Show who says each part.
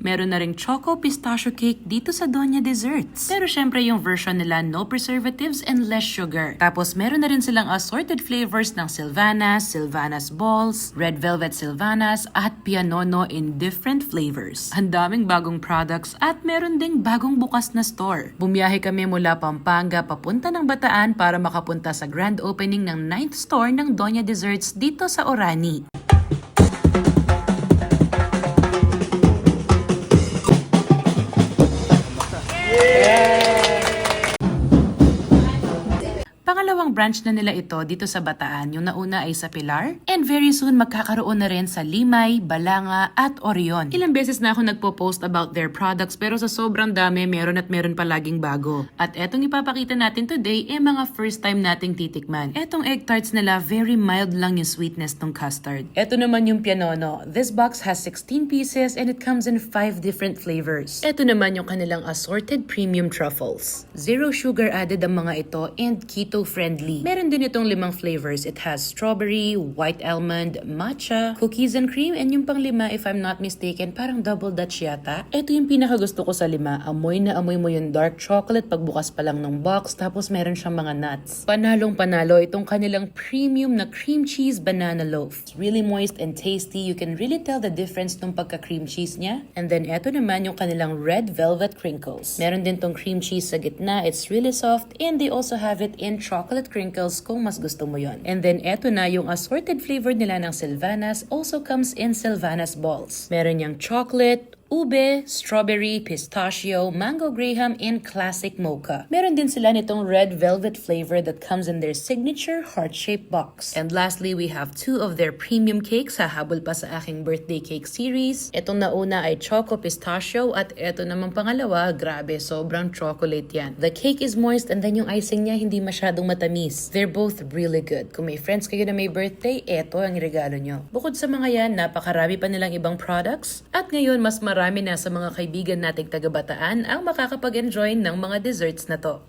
Speaker 1: Meron na ring choco pistachio cake dito sa Doña Desserts. Pero syempre yung version nila no preservatives and less sugar. Tapos meron na rin silang assorted flavors ng Sylvanas, Sylvanas Balls, Red Velvet Sylvanas at Pianono in different flavors. Ang daming bagong products at meron ding bagong bukas na store. Bumiyahe kami mula Pampanga papunta ng Bataan para makapunta sa grand opening ng 9th store ng Doña Desserts dito sa Orani. Pangalawang branch na nila ito dito sa Bataan. Yung nauna ay sa Pilar. And very soon magkakaroon na rin sa Limay, Balanga at Orion. Ilang beses na ako nagpo-post about their products pero sa sobrang dami meron at meron palaging bago. At etong ipapakita natin today ay mga first time nating titikman. Etong egg tarts nila very mild lang yung sweetness ng custard. Eto naman yung Pianono. This box has 16 pieces and it comes in 5 different flavors. Eto naman yung kanilang assorted premium truffles. Zero sugar added ang mga ito and keto friendly. Meron din itong 5 flavors. It has strawberry, white almond, matcha, cookies and cream, and yung pang-5, if I'm not mistaken, parang double Dutch yata. Ito yung pinakagusto ko sa 5. Amoy na amoy mo yung dark chocolate pagbukas pa lang ng box, tapos meron siyang mga nuts. Panalong panalo itong kanilang premium na cream cheese banana loaf. It's really moist and tasty. You can really tell the difference nung pagka-cream cheese niya. And then ito naman yung kanilang red velvet crinkles. Meron din tong cream cheese sa gitna. It's really soft and they also have it in chocolate crinkles kung mas gusto mo yon. And then eto na yung assorted flavor nila ng Sylvanas also comes in Sylvanas balls. Meron yung chocolate, ube, strawberry, pistachio, mango graham, and classic mocha. Meron din sila nitong red velvet flavor that comes in their signature heart-shaped box. And lastly, we have 2 of their premium cakes. Hahabol pa sa aking birthday cake series. Itong nauna ay choco pistachio at eto naman pangalawa, grabe, sobrang chocolate yan. The cake is moist and then yung icing niya hindi masyadong matamis. They're both really good. Kung may friends kayo na may birthday, eto ang regalo nyo. Bukod sa mga yan, napakarami pa nilang ibang products at ngayon mas marami na sa mga kaibigan nating taga-Bataan ang makakapag-enjoy ng mga desserts na to.